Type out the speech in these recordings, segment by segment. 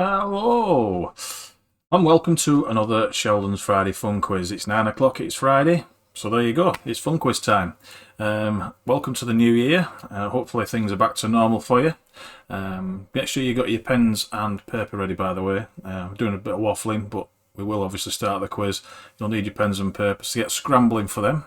Hello, and welcome to another Sheldon's Friday Fun Quiz. It's 9 o'clock, it's Friday, so there you go, it's Fun Quiz time. Welcome to the new year. Hopefully things are back to normal for you. Make sure you got your pens and paper ready, by the way. I'm doing a bit of waffling, but we will obviously start the quiz. You'll need your pens and paper, so get scrambling for them.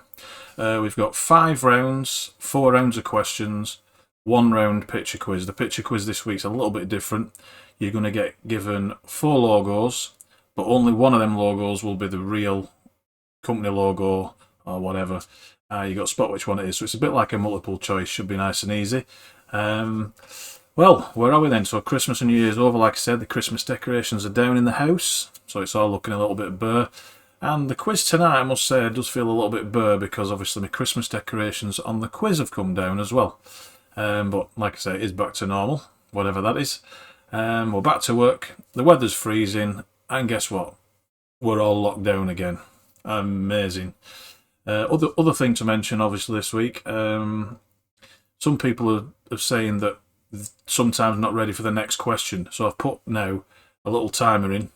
We've got 5 rounds, 4 rounds of questions, 1 round picture quiz. The picture quiz this week's a little bit different. You're going to get given 4 logos, but only one of them logos will be the real company logo or whatever. You got to spot which one it is. So it's a bit like a multiple choice. Should be nice and easy. Well, where are we then? So Christmas and New Year's over. Like I said, the Christmas decorations are down in the house, so it's all looking a little bit bare. And the quiz tonight, I must say, does feel a little bit bare because obviously my Christmas decorations on the quiz have come down as well. But like I say, it is back to normal, whatever that is. We're back to work. The weather's freezing, and guess what? We're all locked down again. Amazing. Other thing to mention, obviously, this week. Some people are saying that sometimes not ready for the next question. So I've put now a little timer in.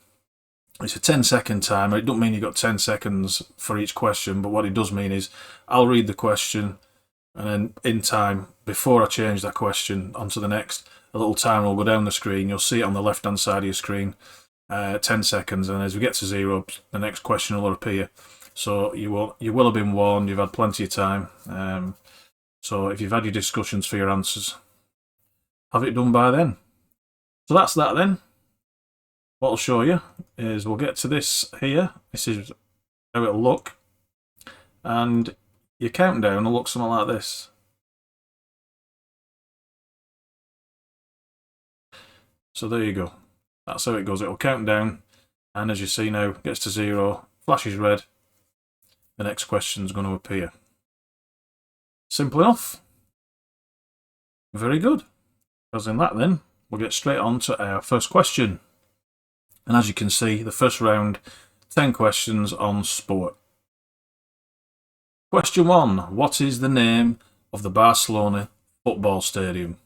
It's a 10-second timer. It doesn't mean you've got 10 seconds for each question, but what it does mean is I'll read the question, and then in time, before I change that question onto the next, a little timer will go down the screen. You'll see it on the left-hand side of your screen, 10 seconds, and as we get to 0, the next question will appear. So you will have been warned. You've had plenty of time. So if you've had your discussions for your answers, have it done by then. So that's that then. What I'll show you is we'll get to this here. This is how it'll look. And your countdown will look something like this. So there you go. That's how it goes. It'll count down. And as you see now, it gets to 0, flashes red. The next question's going to appear. Simple enough. Very good. Because in that then, we'll get straight on to our first question. And as you can see, the first round, 10 questions on sport. Question 1. What is the name of the Barcelona football stadium?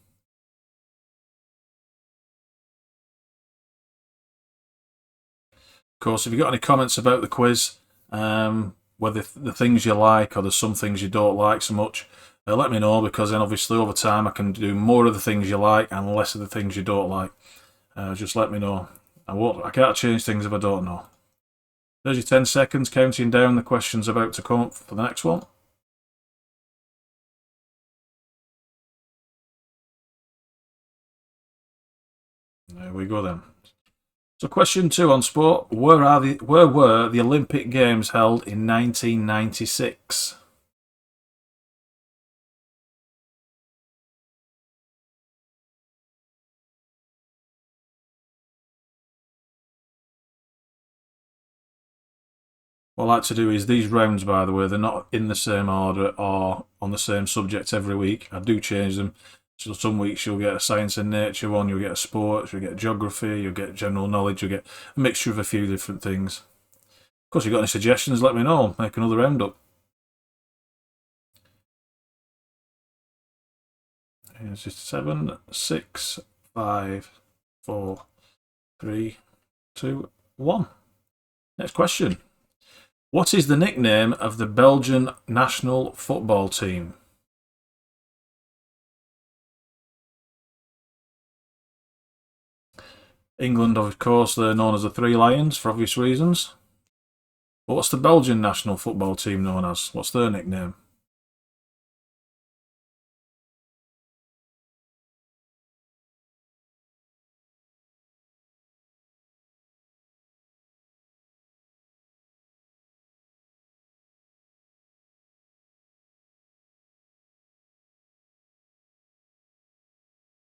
Of course, if you've got any comments about the quiz, whether the things you like or there's some things you don't like so much, let me know, because then obviously over time I can do more of the things you like and less of the things you don't like. Just let me know. I can't change things if I don't know. There's your 10 seconds counting down. The question's about to come up for the next one. There we go then. So question 2 on sport. Where were the Olympic Games held in 1996? What I like to do is these rounds, by the way, they're not in the same order or on the same subject every week. I do change them. So some weeks you'll get a science and nature one, you'll get a sports, you'll get geography, you'll get general knowledge, you'll get a mixture of a few different things. Of course, if you've got any suggestions, let me know. I'll make another round up. Here's just 7, 6, 5, 4, 3, 2, 1. Next question. What is the nickname of the Belgian national football team? England, of course, they're known as the Three Lions for obvious reasons. But what's the Belgian national football team known as? What's their nickname?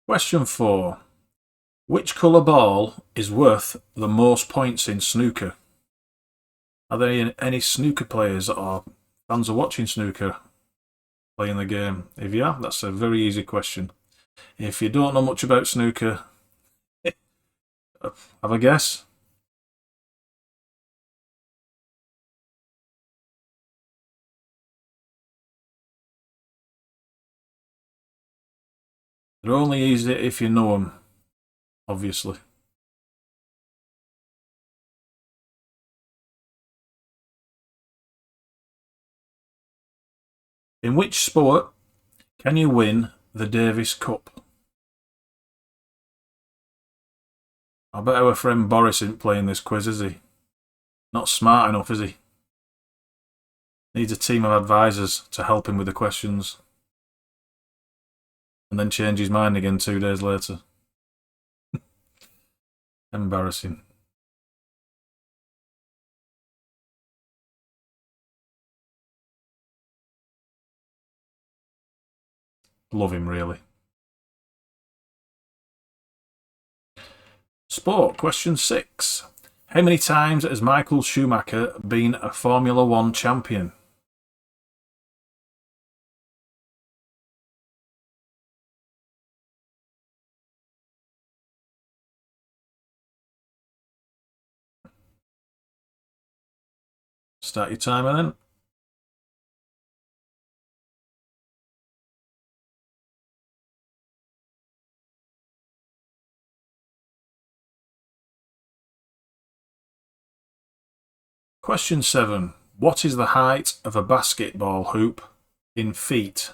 Question 4. Which colour ball is worth the most points in snooker? Are there any snooker players or fans of watching snooker playing the game? If you are, that's a very easy question. If you don't know much about snooker, have a guess. They're only easy if you know them, obviously. In which sport can you win the Davis Cup? I bet our friend Boris isn't playing this quiz, is he? Not smart enough, is he? Needs a team of advisors to help him with the questions. And then change his mind again 2 days later. Embarrassing. Love him, really. Sport, question 6. How many times has Michael Schumacher been a Formula 1 champion? Start your timer then. Question 7. What is the height of a basketball hoop in feet?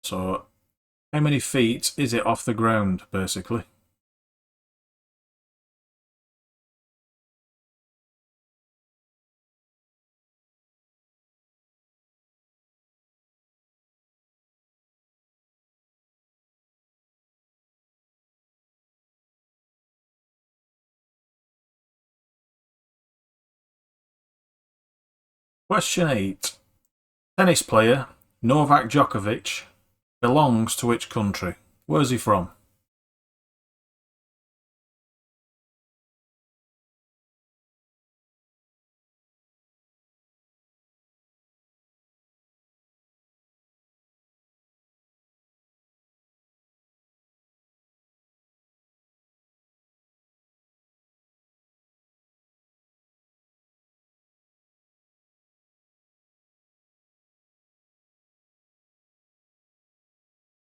So, how many feet is it off the ground, basically? Question 8. Tennis player Novak Djokovic belongs to which country? Where's he from?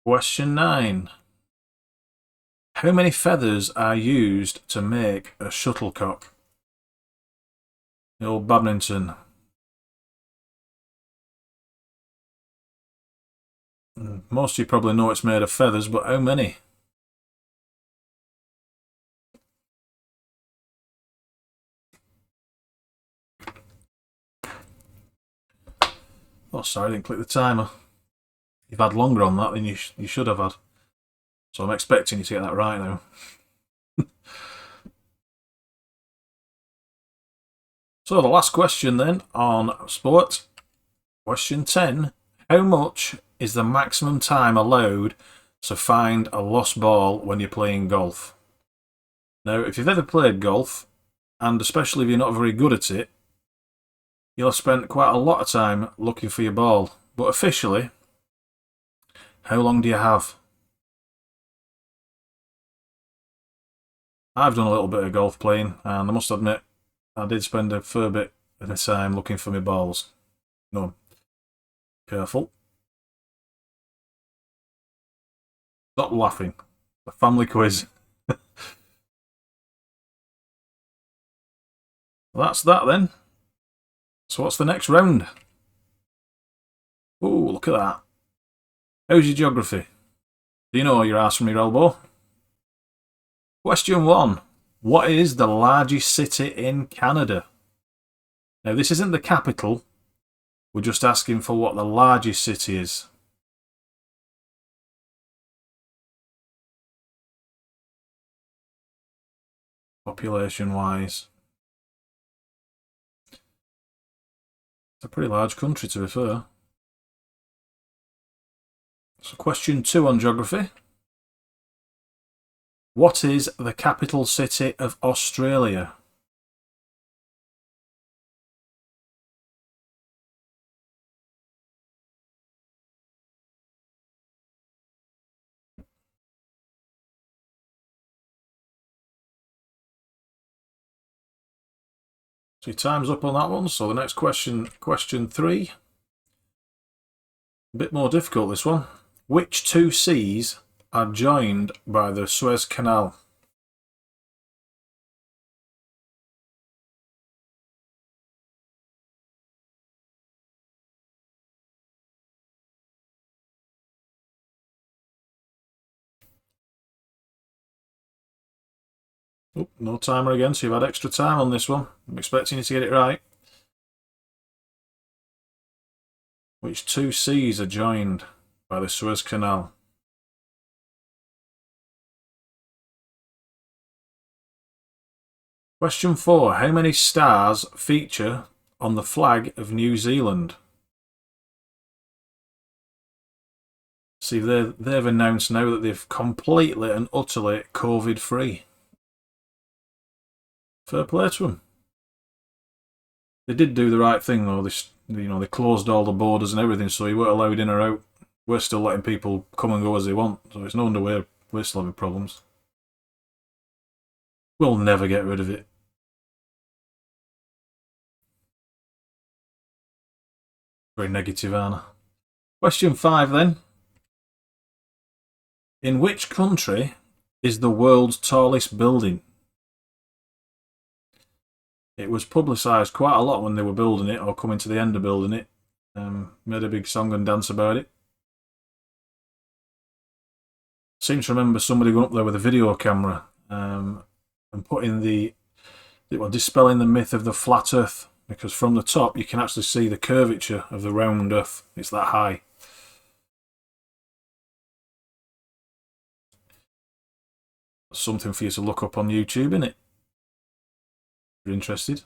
Question 9. How many feathers are used to make a shuttlecock? The old badminton. Most of you probably know it's made of feathers, but how many? Oh, sorry, I didn't click the timer. You've had longer on that than you should have had. So I'm expecting you to get that right now. So the last question then on sport. Question 10. How much is the maximum time allowed to find a lost ball when you're playing golf? Now, if you've ever played golf, and especially if you're not very good at it, you'll have spent quite a lot of time looking for your ball. But officially, how long do you have? I've done a little bit of golf playing, and I must admit, I did spend a fair bit of time looking for my balls. No. Careful. Stop laughing. A family quiz. Well, that's that then. So what's the next round? Ooh, look at that. How's your geography? Do you know your arse from your elbow? Question 1. What is the largest city in Canada? Now, this isn't the capital. We're just asking for what the largest city is. Population-wise. It's a pretty large country, to be fair. So question 2 on geography. What is the capital city of Australia? So your time's up on that one. So the next question, question 3. A bit more difficult, this one. Which two seas are joined by the Suez Canal? Oh, no timer again, so you've had extra time on this one. I'm expecting you to get it right. Which two seas are joined by the Suez Canal? Question 4. How many stars feature on the flag of New Zealand? See, they've announced now that they've completely and utterly COVID-free. Fair play to them. They did do the right thing though. They closed all the borders and everything, so you weren't allowed in or out. We're still letting people come and go as they want, so it's no wonder we're still having problems. We'll never get rid of it. Very negative, Anna. Question 5 then. In which country is the world's tallest building? It was publicised quite a lot when they were building it, or coming to the end of building it. Made a big song and dance about it. Seem to remember somebody going up there with a video camera and putting dispelling the myth of the flat Earth, because from the top you can actually see the curvature of the round Earth. It's that high. Something for you to look up on YouTube, innit? If you're interested.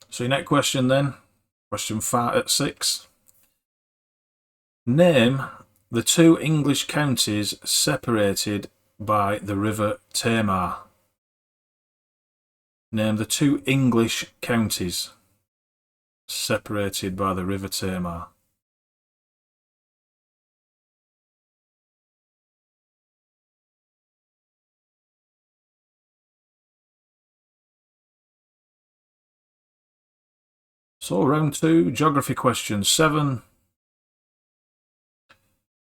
So your next question then, question 6. Name the two English counties separated by the River Tamar. Name the two English counties separated by the River Tamar. So round 2, geography question 7.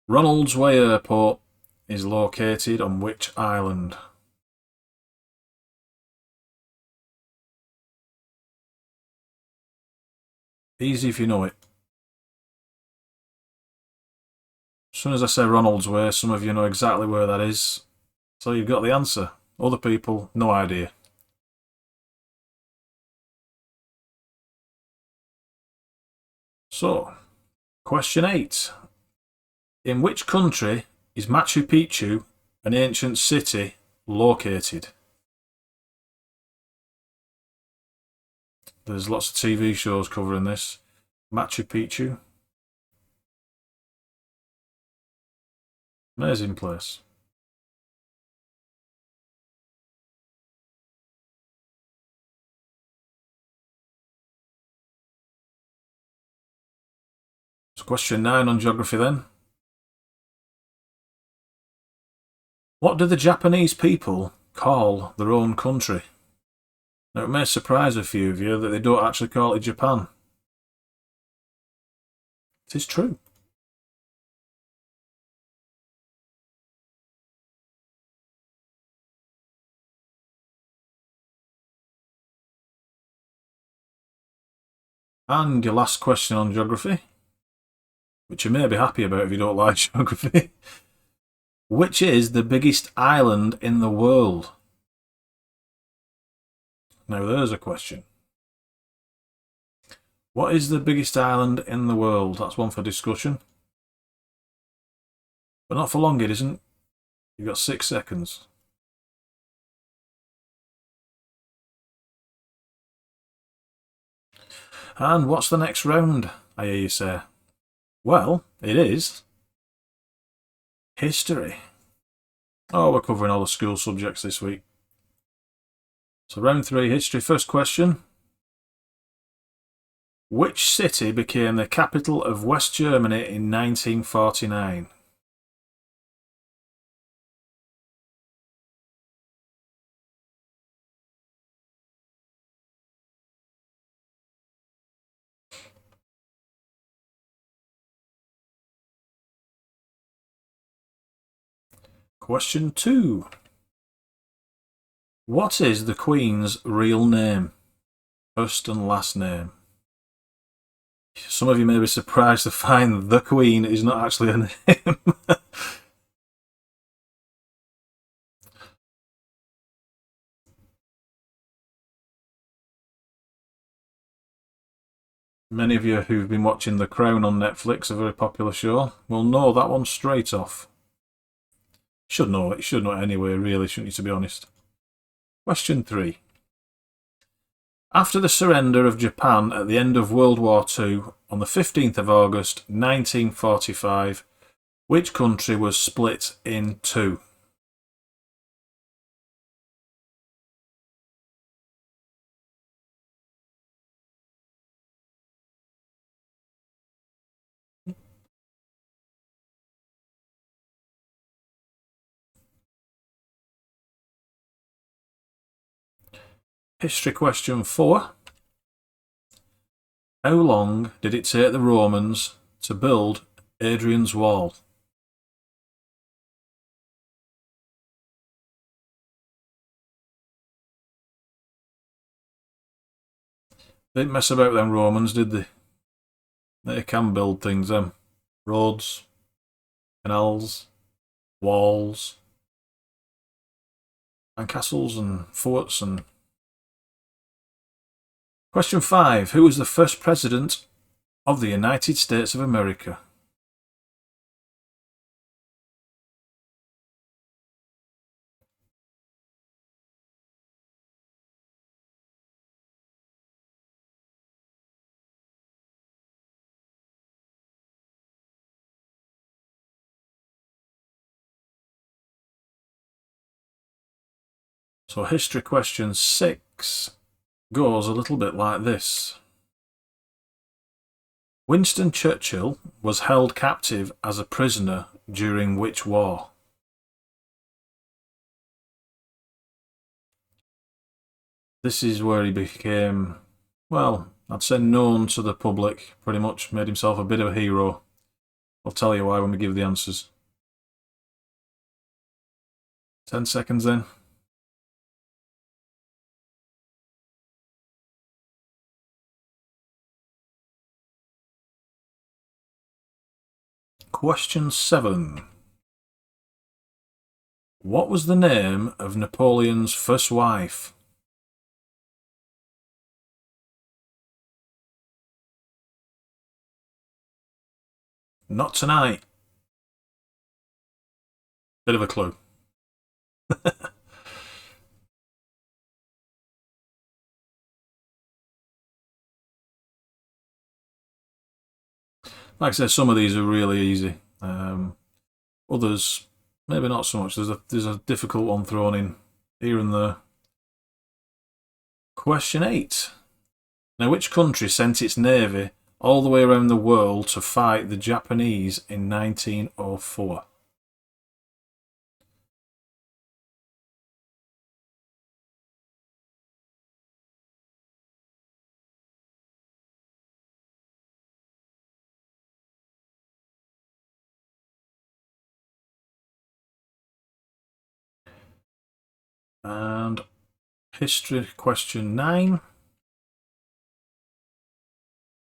Ronaldsway Airport is located on which island? Easy if you know it. As soon as I say Ronaldsway, some of you know exactly where that is. So you've got the answer. Other people, no idea. So, question 8. In which country is Machu Picchu, an ancient city, located? There's lots of TV shows covering this. Machu Picchu. Amazing place. So question 9 on geography then. What do the Japanese people call their own country? Now it may surprise a few of you that they don't actually call it Japan. It is true. And your last question on geography, which you may be happy about if you don't like geography. Which is the biggest island in the world? Now there's a question. What is the biggest island in the world? That's one for discussion. But not for long, it isn't. You've got 6 seconds. And what's the next round, I hear you say? Well, it is history. Oh, we're covering all the school subjects this week. So round 3, history. First question. Which city became the capital of West Germany in 1949? Question 2. What is the Queen's real name? First and last name. Some of you may be surprised to find the Queen is not actually her name. Many of you who've been watching The Crown on Netflix, a very popular show, will know that one straight off. Should know it. You should know it anyway, really, shouldn't you, to be honest? Question 3. After the surrender of Japan at the end of World War II on the 15th of August 1945, which country was split in two? History question 4. How long did it take the Romans to build Hadrian's Wall? They didn't mess about, them Romans, did they? They can build things, them. Roads, canals, walls, and castles and forts. And question 5. Who was the first president of the United States of America? So history question 6 goes a little bit like this. Winston Churchill was held captive as a prisoner during which war? This is where he became, well, I'd say known to the public, pretty much made himself a bit of a hero. I'll tell you why when we give the answers. 10 seconds then. Question 7. What was the name of Napoleon's first wife? Not tonight. Bit of a clue. Like I said, some of these are really easy. Others, maybe not so much. There's a difficult one thrown in here and there. Question 8. Now, which country sent its navy all the way around the world to fight the Japanese in 1904? And history question 9.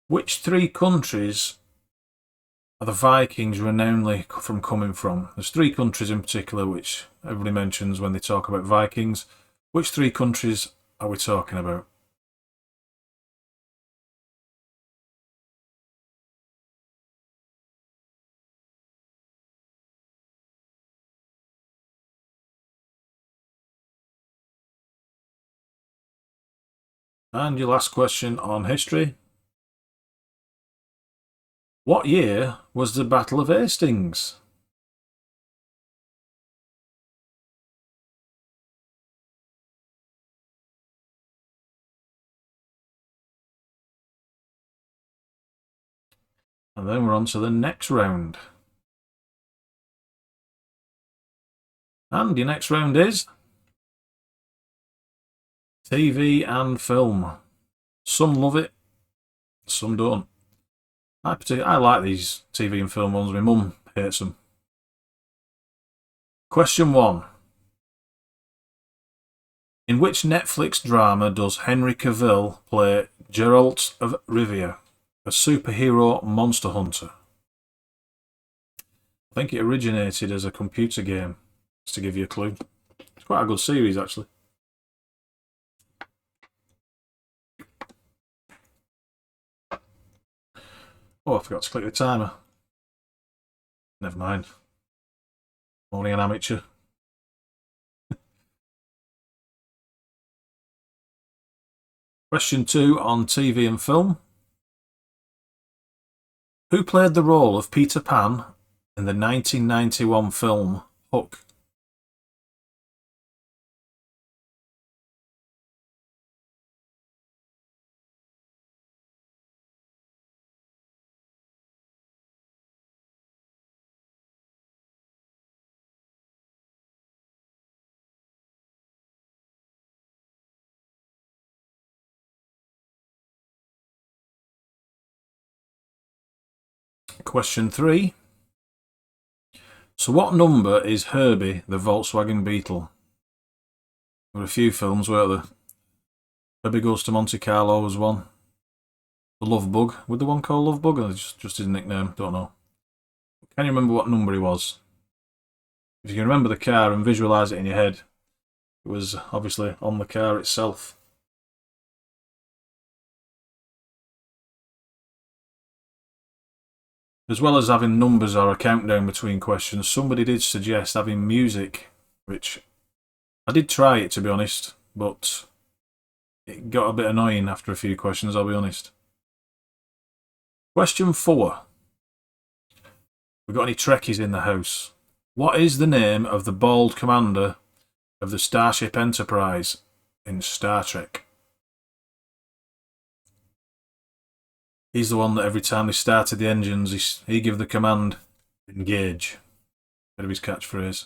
Which 3 countries are the Vikings renownedly from coming from? There's 3 countries in particular which everybody mentions when they talk about Vikings. Which 3 countries are we talking about? And your last question on history. What year was the Battle of Hastings? And then we're on to the next round. And your next round is TV and film. Some love it, some don't. I like these TV and film ones. My mum hates them. Question 1. In which Netflix drama does Henry Cavill play Geralt of Rivia, a superhero monster hunter? I think it originated as a computer game, just to give you a clue. It's quite a good series, actually. Oh, I forgot to click the timer. Never mind. Only an amateur. Question 2 on TV and film. Who played the role of Peter Pan in the 1991 film Hook? Question 3. So what number is Herbie the Volkswagen Beetle? There were a few films, weren't there? Herbie Goes to Monte Carlo was one. The Love Bug. Would the one called Love Bug? Or just his nickname? Don't know. Can you remember what number he was? If you can remember the car and visualise it in your head, it was obviously on the car itself. As well as having numbers or a countdown between questions, somebody did suggest having music, which I did try it, to be honest, but it got a bit annoying after a few questions, I'll be honest. Question 4. We've got any Trekkies in the house? What is the name of the bald commander of the Starship Enterprise in Star Trek? He's the one that every time they started the engines, he gave the command, engage. Bit of his catchphrase.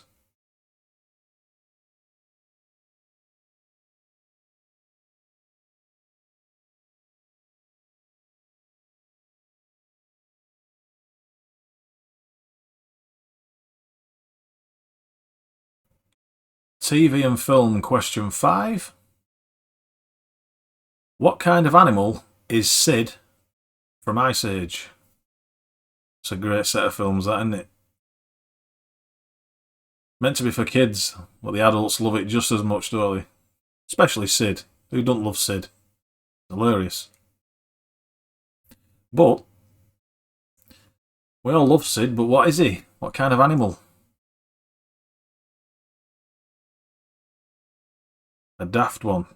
TV and film question 5. What kind of animal is Sid from Ice Age? It's a great set of films, that, isn't it? Meant to be for kids, but the adults love it just as much, don't they? Especially Sid. Who don't love Sid? Hilarious. But we all love Sid, but what is he? What kind of animal? A daft one.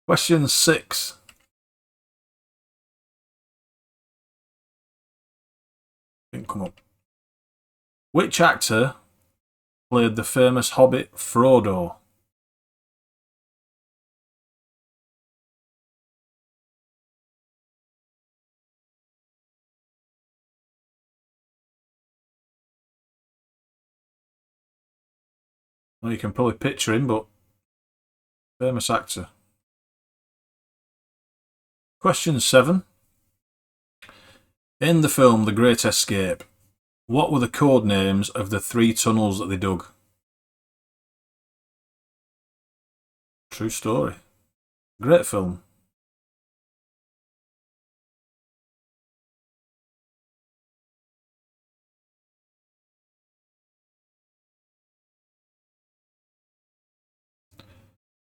Question 6. Didn't come up. Which actor played the famous hobbit Frodo? Well, you can probably picture him, but famous actor. Question 7. In the film The Great Escape, what were the code names of the 3 tunnels that they dug? True story. Great film.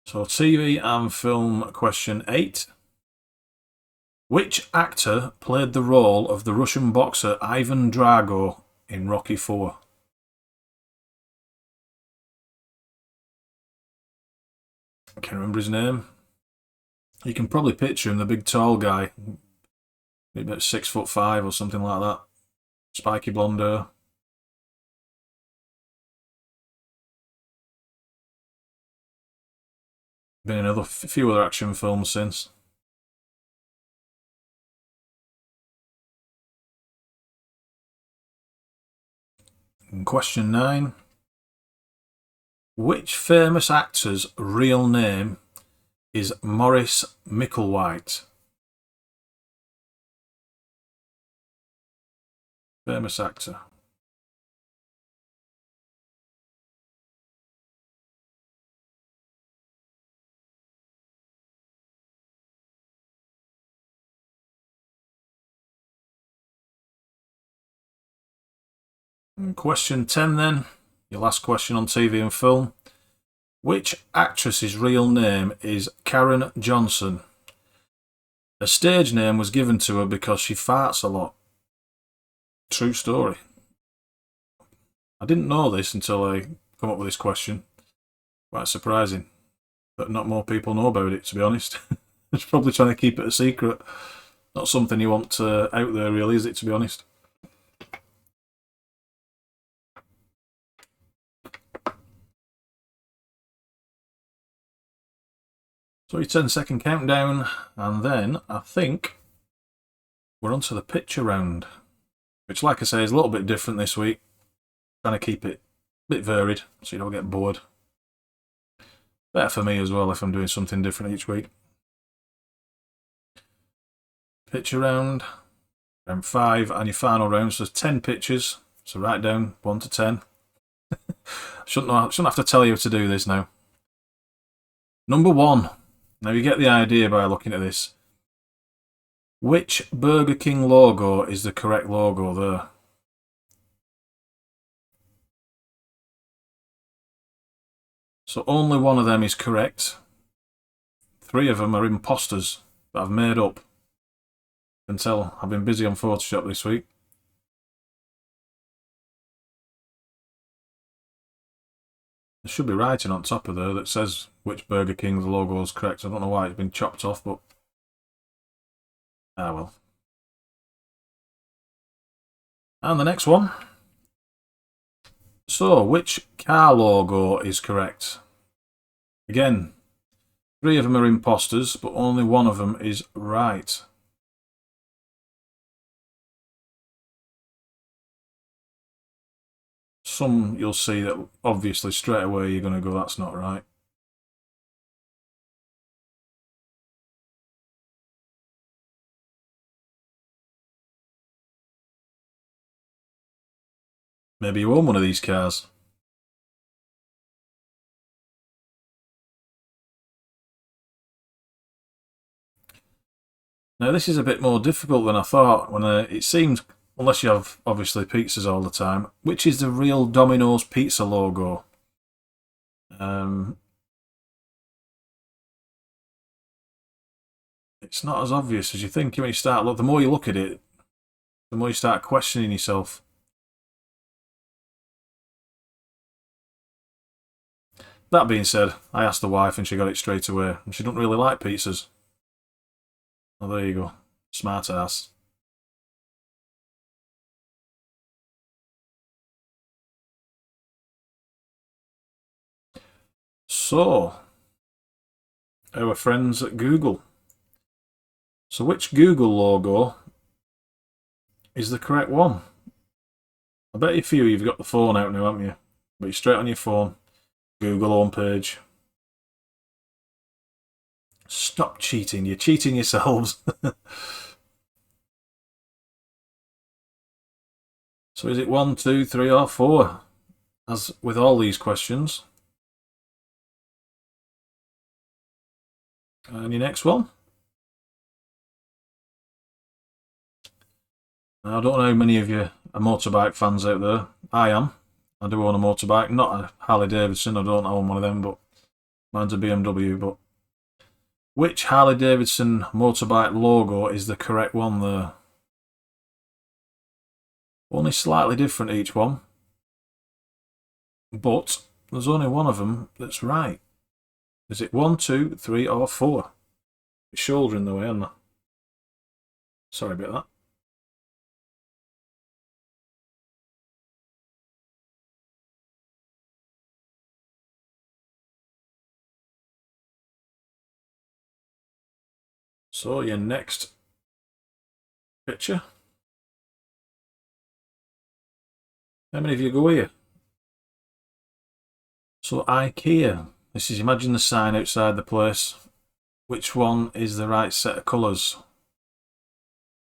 So TV and film question 8. Which actor played the role of the Russian boxer Ivan Drago in Rocky IV? I can't remember his name. You can probably picture him, the big tall guy. Maybe about 6'5" or something like that. Spiky blonde hair. Been in a few other action films since. And question 9. Which famous actor's real name is Maurice Micklewhite? Famous actor. And question 10 then, your last question on TV and film. Which actress's real name is Karen Johnson? A stage name was given to her because she farts a lot. True story. I didn't know this until I come up with this question. Quite surprising that not more people know about it, to be honest. It's probably trying to keep it a secret. Not something you want out there, really, is it, to be honest? So your 10-second countdown, and then I think we're on to the picture round, which, like I say, is a little bit different this week. Trying to keep it a bit varied so you don't get bored. Better for me as well if I'm doing something different each week. Picture round, round 5, and your final round. So there's 10 pictures. So write down 1 to 10. Shouldn't have to tell you to do this now. Number 1. Now you get the idea by looking at this. Which Burger King logo is the correct logo there? So only one of them is correct. 3 of them are imposters that I've made up. You can tell I've been busy on Photoshop this week. There should be writing on top of there that says which Burger King's logo is correct. I don't know why it's been chopped off, but ah well. And the next one. So, which car logo is correct? Again, 3 of them are imposters, but only one of them is right. Some you'll see that obviously straight away you're going to go, that's not right. Maybe you own one of these cars. Now this is a bit more difficult than I thought. When it seems, unless you have obviously pizzas all the time, which is the real Domino's pizza logo? It's not as obvious as you think when you start look. The more you look at it, the more you start questioning yourself. That being said, I asked the wife and she got it straight away, and she doesn't really like pizzas. Well, there you go. Smart ass. So, our friends at Google. So which Google logo is the correct one? I bet a few you've got the phone out now, haven't you? But you're straight on your phone. Google homepage. Stop cheating. You're cheating yourselves. So is it 1, 2, 3 or 4? As with all these questions. And your next one? Now, I don't know how many of you are motorbike fans out there. I am. I do own a motorbike. Not a Harley Davidson. I don't own one of them, but mine's a BMW. But which Harley Davidson motorbike logo is the correct one there? Only slightly different each one. But there's only one of them that's right. Is it 1, 2, 3 or 4? It's shoulder in the way, isn't there? Sorry about that. So your next picture. How many of you go here? So IKEA. This is, imagine the sign outside the place. Which one is the right set of colours?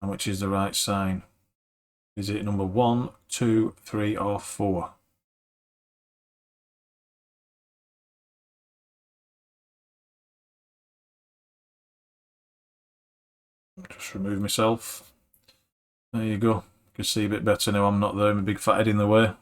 And which is the right sign? Is it number 1, 2, 3 or 4? Just remove myself. There you go. You can see a bit better now I'm not there, my big fat head in the way.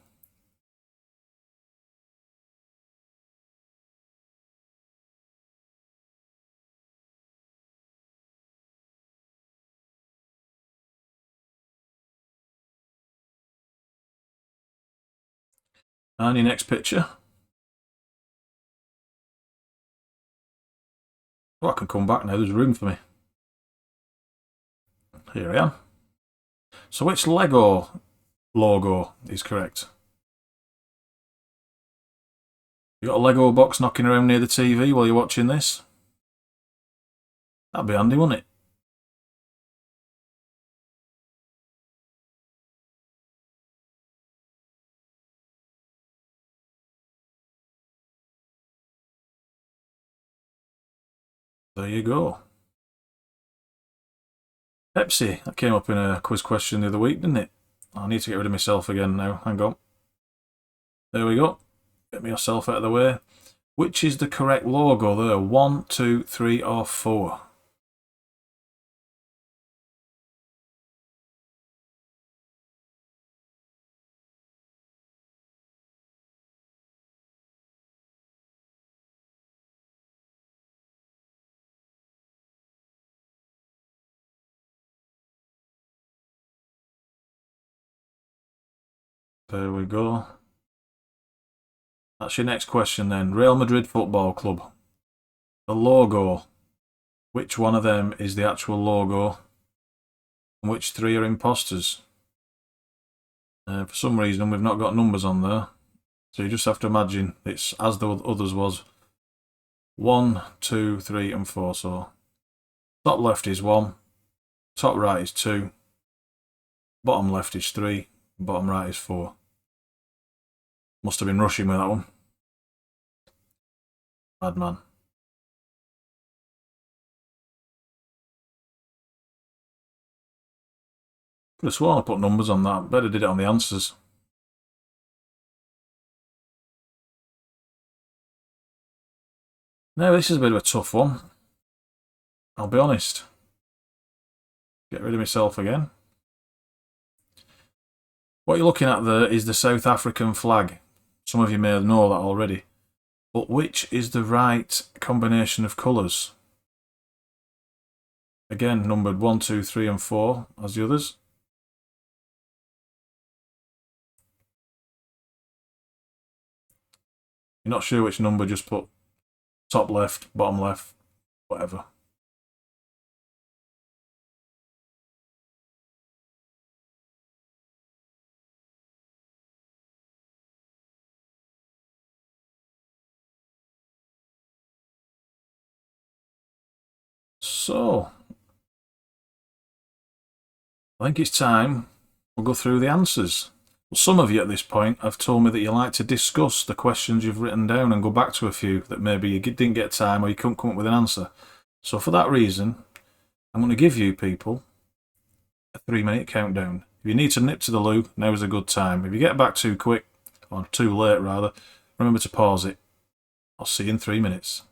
And your next picture. Oh, I can come back now, there's room for me. Here I am. So which Lego logo is correct? You got a Lego box knocking around near the TV while you're watching this? That'd be handy, wouldn't it? There you go. Pepsi, that came up in a quiz question the other week, didn't it? I need to get rid of myself again now, hang on. There we go. Get myself out of the way. Which is the correct logo there? 1, 2, 3 or 4? There we go. That's your next question then. Real Madrid Football Club. The logo. Which one of them is the actual logo? And which 3 are imposters? For some reason we've not got numbers on there. So you just have to imagine it's as the others was. 1, 2, 3 and 4. So top left is 1. Top right is 2. Bottom left is 3. Bottom right is 4. Must have been rushing with that one. Bad man. Could have sworn I put numbers on that. Better did it on the answers. Now this is a bit of a tough one. I'll be honest. Get rid of myself again. What you're looking at there is the South African flag. Some of you may know that already. But which is the right combination of colours? Again, numbered 1, 2, 3 and 4 as the others. You're not sure which number, just put top left, bottom left, whatever. So, I think it's time we'll go through the answers. Well, some of you at this point have told me that you like to discuss the questions you've written down and go back to a few that maybe you didn't get time or you couldn't come up with an answer. So for that reason, I'm going to give you people a 3-minute countdown. If you need to nip to the loo, now is a good time. If you get back too quick, or too late rather, remember to pause it. I'll see you in 3 minutes.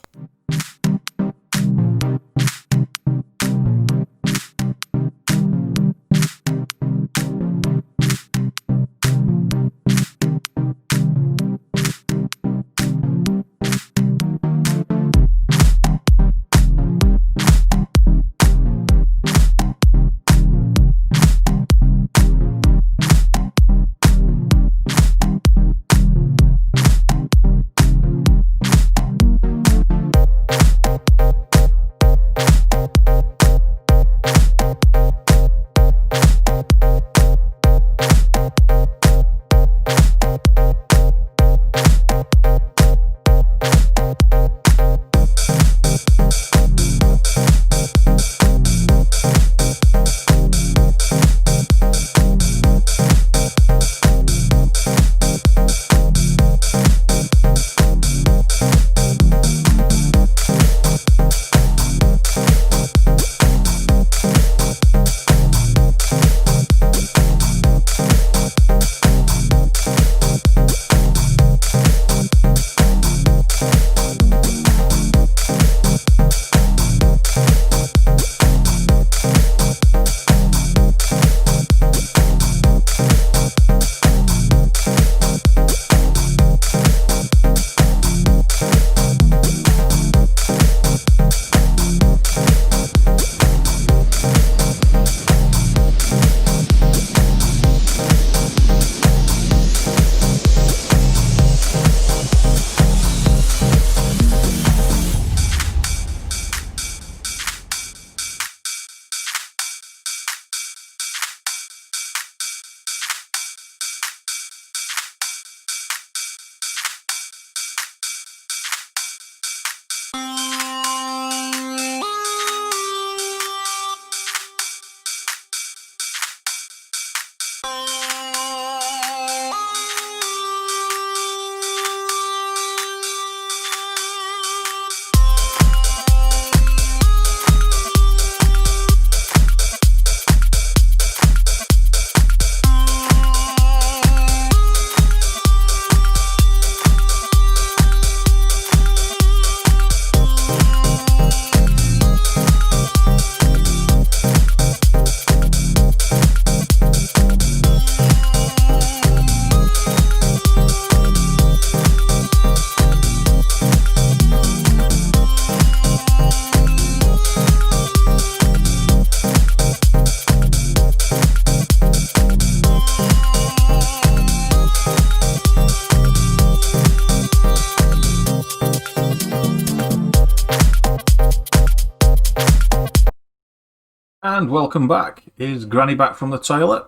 And welcome back. Is Granny back from the toilet?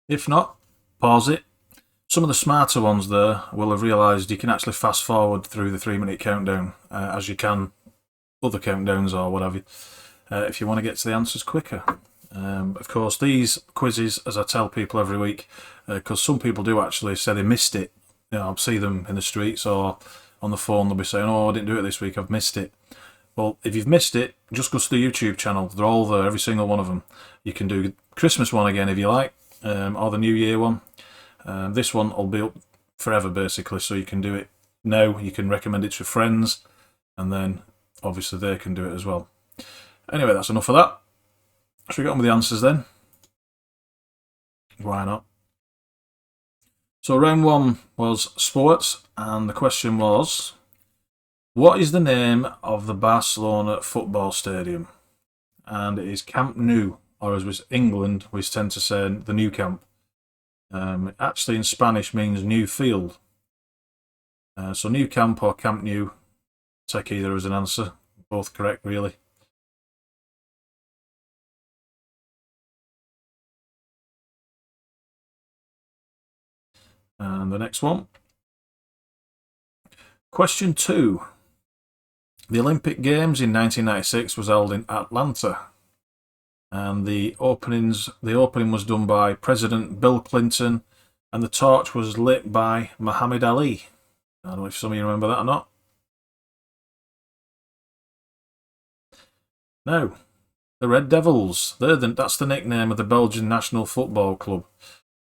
If not, pause it. Some of the smarter ones there will have realised you can actually fast forward through the 3-minute countdown as you can other countdowns or whatever, if you want to get to the answers quicker. Of course, these quizzes, as I tell people every week, because some people do actually say they missed it. You know, I'll see them in the streets or on the phone, they'll be saying, "Oh, I didn't do it this week, I've missed it." Well, if you've missed it, just go to the YouTube channel. They're all there, every single one of them. You can do the Christmas one again if you like, or the New Year one. This one will be up forever, basically, so you can do it now. You can recommend it to friends, and then obviously they can do it as well. Anyway, that's enough of that. Should we get on with the answers then? Why not? So round one was sports, and the question was, what is the name of the Barcelona football stadium? And it is Camp Nou, or as with England, we tend to say the new camp. Actually in Spanish means new field. So new camp or Camp Nou, take either as an answer. Both correct, really. And the next one. Question 2. The Olympic Games in 1996 was held in Atlanta, and the opening was done by President Bill Clinton, and the torch was lit by Muhammad Ali. I don't know if some of you remember that or not. No, the Red Devils. That's the nickname of the Belgian national football club.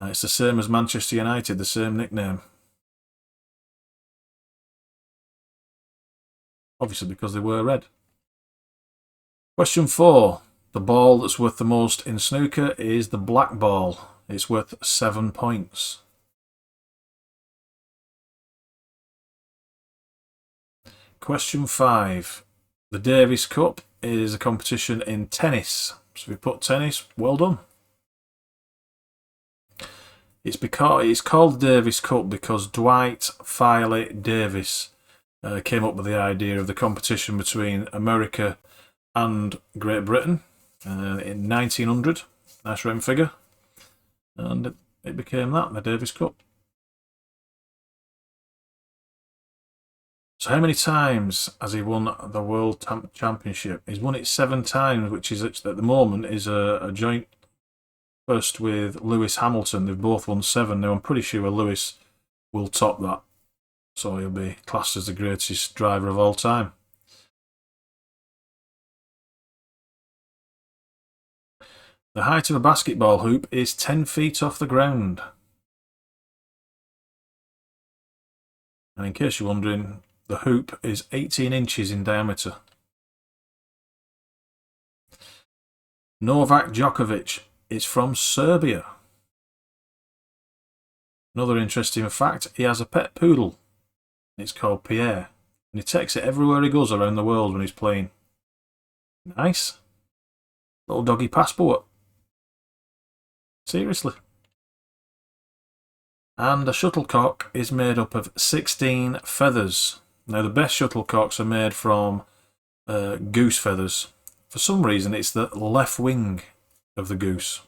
It's the same as Manchester United, the same nickname. Obviously because they were red. Question 4. The ball that's worth the most in snooker is the black ball. It's worth 7 points. Question 5. The Davis Cup is a competition in tennis. So if you put tennis, well done. It's called the Davis Cup because Dwight Filey Davis came up with the idea of the competition between America and Great Britain in 1900. Nice round figure. And it became that, the Davis Cup. So how many times has he won the World Championship? He's won it 7 times, which is at the moment is a joint first with Lewis Hamilton. They've both won 7. Now I'm pretty sure Lewis will top that. So he'll be classed as the greatest driver of all time. The height of a basketball hoop is 10 feet off the ground. And in case you're wondering, the hoop is 18 inches in diameter. Novak Djokovic is from Serbia. Another interesting fact, he has a pet poodle. It's called Pierre. And he takes it everywhere he goes around the world when he's playing. Nice. Little doggy passport. Seriously. And a shuttlecock is made up of 16 feathers. Now the best shuttlecocks are made from goose feathers. For some reason it's the left wing of the goose.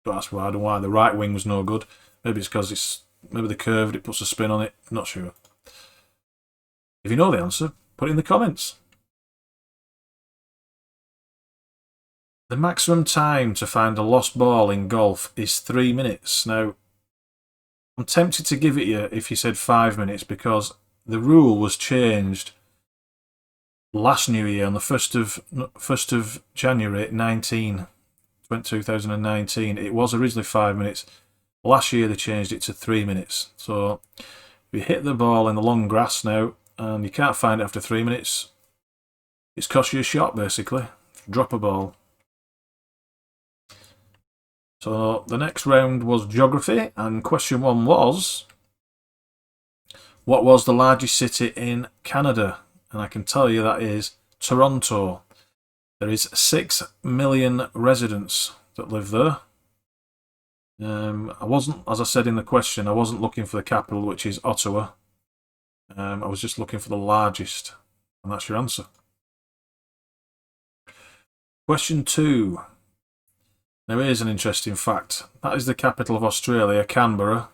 Don't ask why. I don't know why. The right wing's no good. Maybe it's because maybe they curved, it puts a spin on it. Not sure. If you know the answer, put it in the comments. The maximum time to find a lost ball in golf is 3 minutes. Now, I'm tempted to give it you if you said 5 minutes because the rule was changed last New Year on the 1st of January 2019. It was originally 5 minutes. Last year they changed it to 3 minutes. So if you hit the ball in the long grass now and you can't find it after 3 minutes, it's cost you a shot basically. Drop a ball. So the next round was geography, and question 1 was, what was the largest city in Canada? And I can tell you that is Toronto. There is 6 million residents that live there. I wasn't, as I said in the question, I wasn't looking for the capital, which is Ottawa. I was just looking for the largest, and that's your answer. Question 2. Now here's an interesting fact. That is the capital of Australia, Canberra.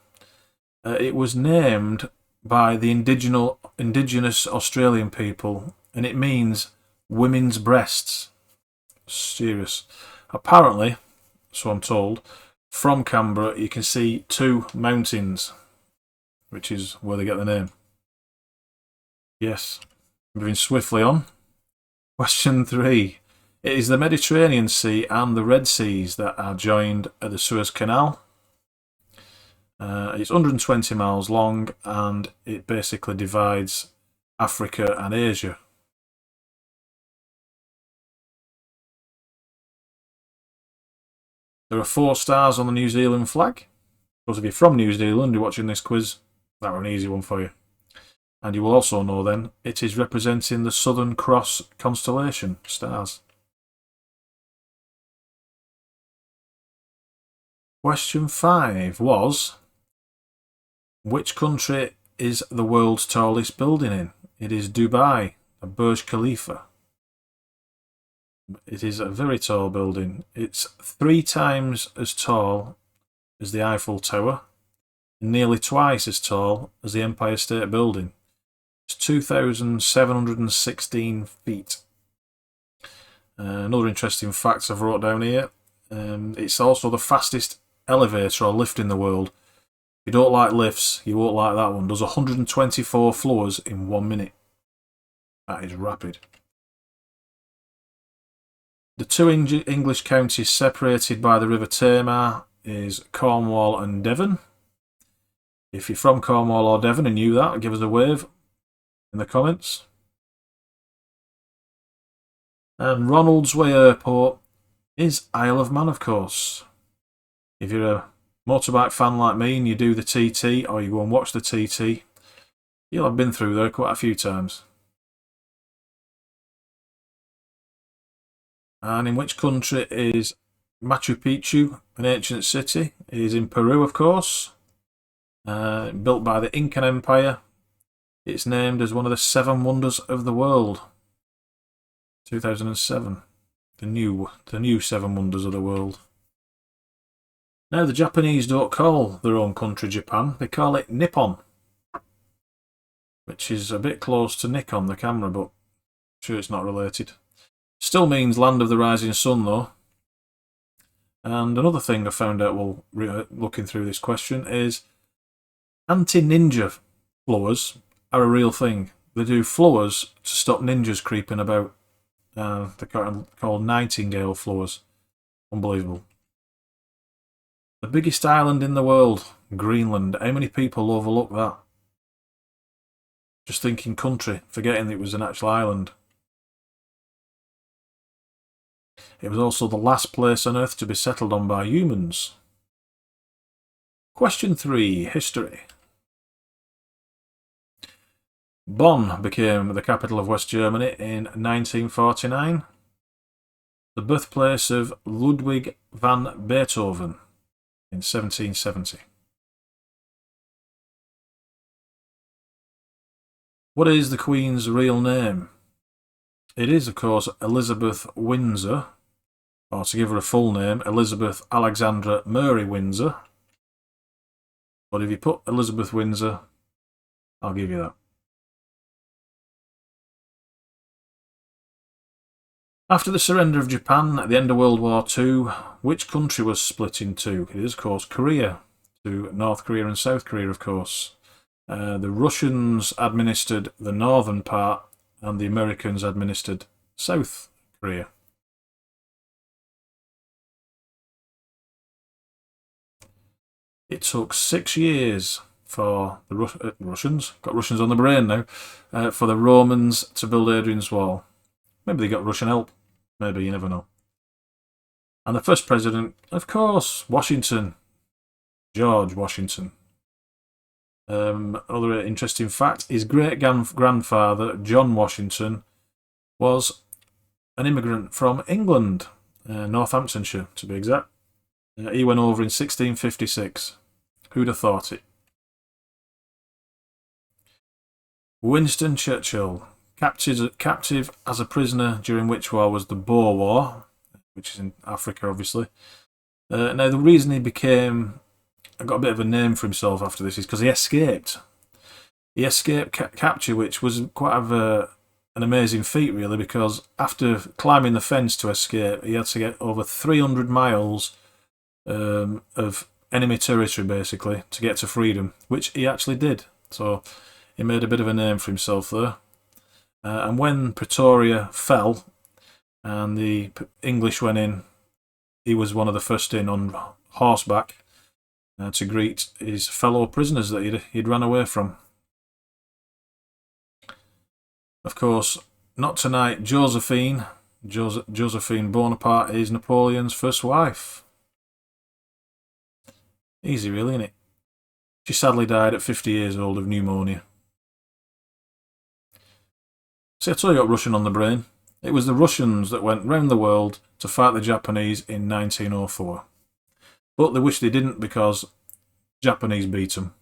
It was named by the indigenous Australian people, and it means women's breasts. Serious. Apparently, so I'm told, from Canberra you can see two mountains, which is where they get the name. Yes. Moving swiftly on. Question 3. It is the Mediterranean Sea and the Red Seas that are joined at the Suez Canal. It's 120 miles long and it basically divides Africa and Asia. There are 4 stars on the New Zealand flag. Because if you're from New Zealand, you're watching this quiz, that were an easy one for you. And you will also know then, it is representing the Southern Cross constellation stars. Question 5 was, which country is the world's tallest building in? It is Dubai, the Burj Khalifa. It is a very tall building. It's 3 times as tall as the Eiffel Tower, and nearly twice as tall as the Empire State Building. It's 2,716 feet. Another interesting fact I've wrote down here. It's also the fastest elevator or lift in the world. If you don't like lifts, you won't like that one. Does 124 floors in 1 minute. That is rapid. The 2 English counties separated by the River Tamar is Cornwall and Devon. If you're from Cornwall or Devon and knew that, give us a wave in the comments. And Ronaldsway Airport is Isle of Man, of course. If you're a motorbike fan like me and you do the TT or you go and watch the TT, you'll have been through there quite a few times. And in which country is Machu Picchu, an ancient city? It is in Peru, of course. Built by the Incan Empire. It's named as one of the 7 wonders of the world. 2007. The new 7 wonders of the world. Now the Japanese don't call their own country Japan, they call it Nippon. Which is a bit close to Nikon, the camera, but I'm sure it's not related. Still means land of the rising sun though. And another thing I found out while looking through this question is anti-ninja flowers are a real thing. They do flowers to stop ninjas creeping about. They're called nightingale flowers. Unbelievable. The biggest island in the world, Greenland. How many people overlook that? Just thinking country, forgetting it was an actual island. It was also the last place on Earth to be settled on by humans. Question 3. History. Bonn became the capital of West Germany in 1949. The birthplace of Ludwig van Beethoven in 1770. What is the Queen's real name? It is, of course, Elizabeth Windsor, or to give her a full name, Elizabeth Alexandra Mary Windsor. But if you put Elizabeth Windsor, I'll give you that. After the surrender of Japan at the end of World War II, which country was split in two? It is, of course, Korea, to North Korea and South Korea, of course. The Russians administered the northern part, and the Americans administered South Korea. It took 6 years for the Russians, got Russians on the brain now, for the Romans to build Hadrian's Wall. Maybe they got Russian help. Maybe, you never know. And the first president, of course, Washington. George Washington. Another interesting fact, his great-grandfather, John Washington, was an immigrant from England, Northamptonshire to be exact. He went over in 1656. Who'd have thought it? Winston Churchill. Captive as a prisoner during which war was the Boer War, which is in Africa obviously. Now, the reason he got a bit of a name for himself after this is because he escaped. He escaped capture, which was quite an amazing feat, really, because after climbing the fence to escape, he had to get over 300 miles of enemy territory, basically, to get to freedom, which he actually did. So he made a bit of a name for himself there. And when Pretoria fell and the English went in, he was one of the first in on horseback to greet his fellow prisoners that he'd run away from. Of course, not tonight, Josephine Bonaparte is Napoleon's first wife. Easy, really, isn't it? She sadly died at 50 years old of pneumonia. See, I told you got Russian on the brain. It was the Russians that went round the world to fight the Japanese in 1904. But they wish they didn't because Japanese beat them.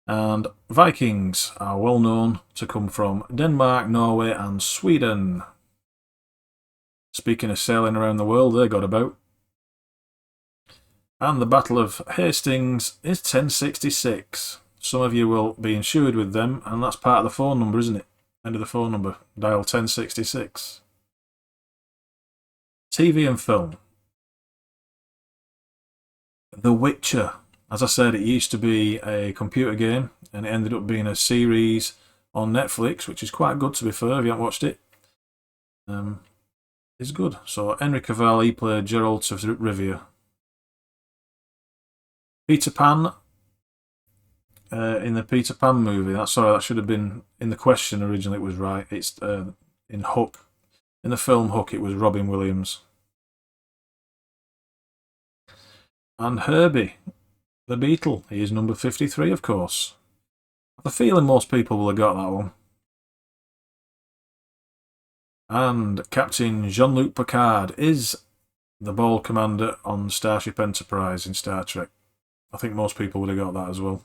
And Vikings are well known to come from Denmark, Norway and Sweden. Speaking of sailing around the world, they got about. And the Battle of Hastings is 1066. Some of you will be insured with them, and that's part of the phone number, isn't it? End of the phone number. Dial 1066. TV and film. The Witcher. As I said, it used to be a computer game, and it ended up being a series on Netflix, which is quite good, to be fair, if you haven't watched it. It's good. So, Henry Cavill, he played Geralt of Rivia. Peter Pan, in the Peter Pan movie, that should have been in the question originally, it was right. It's in Hook. In the film Hook, it was Robin Williams. And Herbie, the Beetle, he is number 53, of course. I have a feeling most people will have got that one. And Captain Jean-Luc Picard is the Bald Commander on Starship Enterprise in Star Trek. I think most people would have got that as well.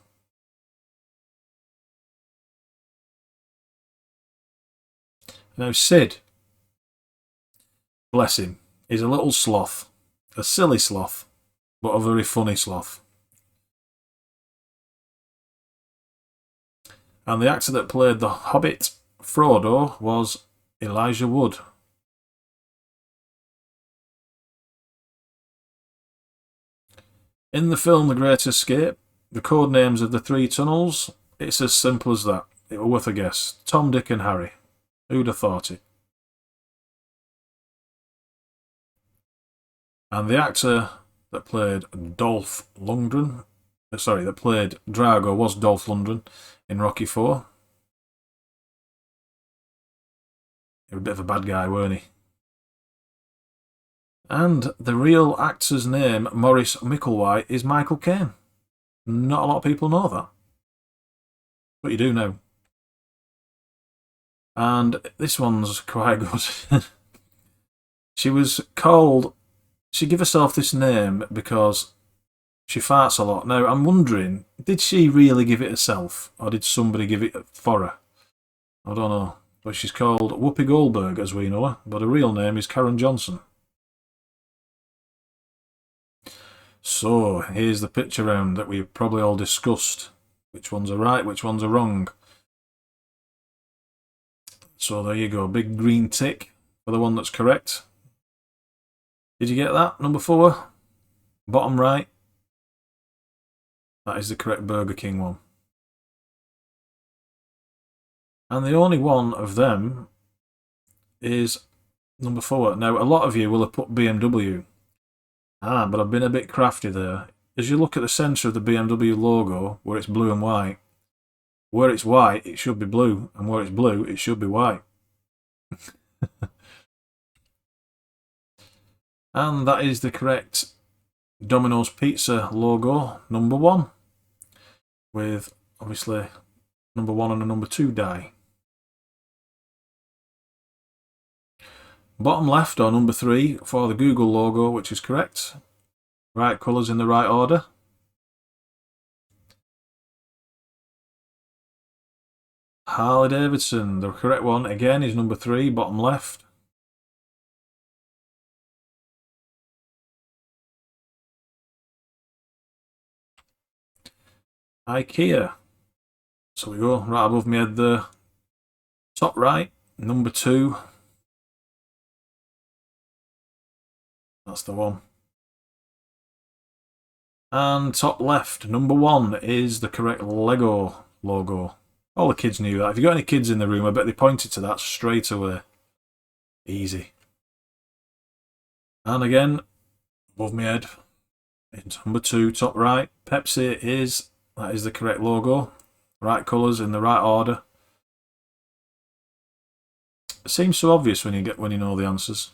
Now, Sid, bless him, is a little sloth. A silly sloth, but a very funny sloth. And the actor that played the Hobbit, Frodo, was Elijah Wood. In the film The Great Escape, the code names of the 3 tunnels, it's as simple as that. It were worth a guess. Tom, Dick and Harry. Who'd have thought it? And the actor that played Dolph Lundgren, that played Drago, was Dolph Lundgren in Rocky IV. He was a bit of a bad guy, weren't he? And the real actor's name, Maurice Micklewhite, is Michael Caine. Not a lot of people know that. But you do know. And this one's quite good. She gave herself this name because she farts a lot. Now, I'm wondering, did she really give it herself? Or did somebody give it for her? I don't know. But she's called Whoopi Goldberg, as we know her. But her real name is Karen Johnson. So, here's the picture round that we've probably all discussed. Which ones are right, which ones are wrong. So there you go, big green tick for the one that's correct. Did you get that? Number 4? Bottom right. That is the correct Burger King one. And the only one of them is number 4. Now, a lot of you will have put BMW. But I've been a bit crafty there. As you look at the centre of the BMW logo, where it's blue and white, where it's white, it should be blue, and where it's blue, it should be white. And that is the correct Domino's Pizza logo, number 1, with obviously number 1 and a number 2 die. Bottom left, or number 3, for the Google logo, which is correct. Right colours in the right order. Harley Davidson, the correct one again is number 3, bottom left. IKEA. So we go right above my head there. Top right, number 2. That's the one. And top left, number 1 is the correct Lego logo. All the kids knew that. If you got any kids in the room, I bet they pointed to that straight away. Easy. And again, above my head, it's number 2, top right. Pepsi that is the correct logo. Right colours in the right order. It seems so obvious when you know the answers.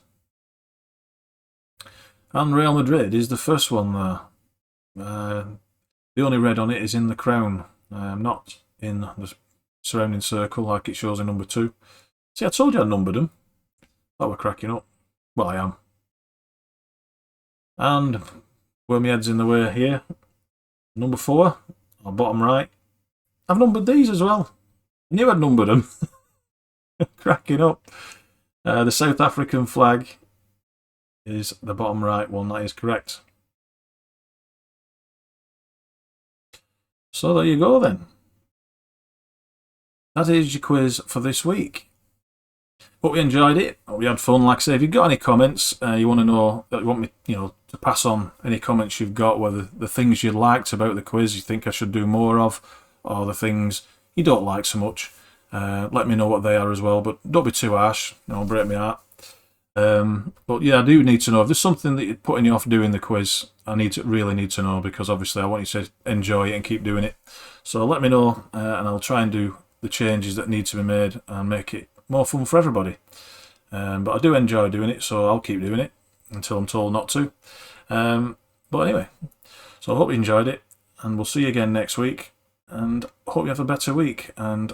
And Real Madrid is the first one there. The only red on it is in the crown, not in the surrounding circle like it shows in number 2. See, I told you I numbered them. That we're cracking up. Well, I am. And where my head's in the way here, number 4, or bottom right. I've numbered these as well. I knew I'd numbered them. Cracking up. The South African flag is the bottom right one. That is correct. So there you go then. That is your quiz for this week. Hope you enjoyed it. Hope you had fun. Like I say, if you've got any comments, you want to know, that you want me, to pass on any comments you've got, whether the things you liked about the quiz you think I should do more of, or the things you don't like so much, let me know what they are as well. But don't be too harsh. Don't break my heart. But yeah, I do need to know if there's something that you're putting you off doing the quiz. I really need to know, because obviously I want you to enjoy it and keep doing it. So let me know, and I'll try and do the changes that need to be made and make it more fun for everybody. But I do enjoy doing it, so I'll keep doing it until I'm told not to. But anyway, so I hope you enjoyed it, and we'll see you again next week. And hope you have a better week, and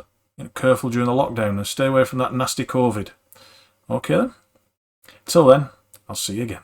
careful during the lockdown, and stay away from that nasty COVID. Okay then? Till then, I'll see you again.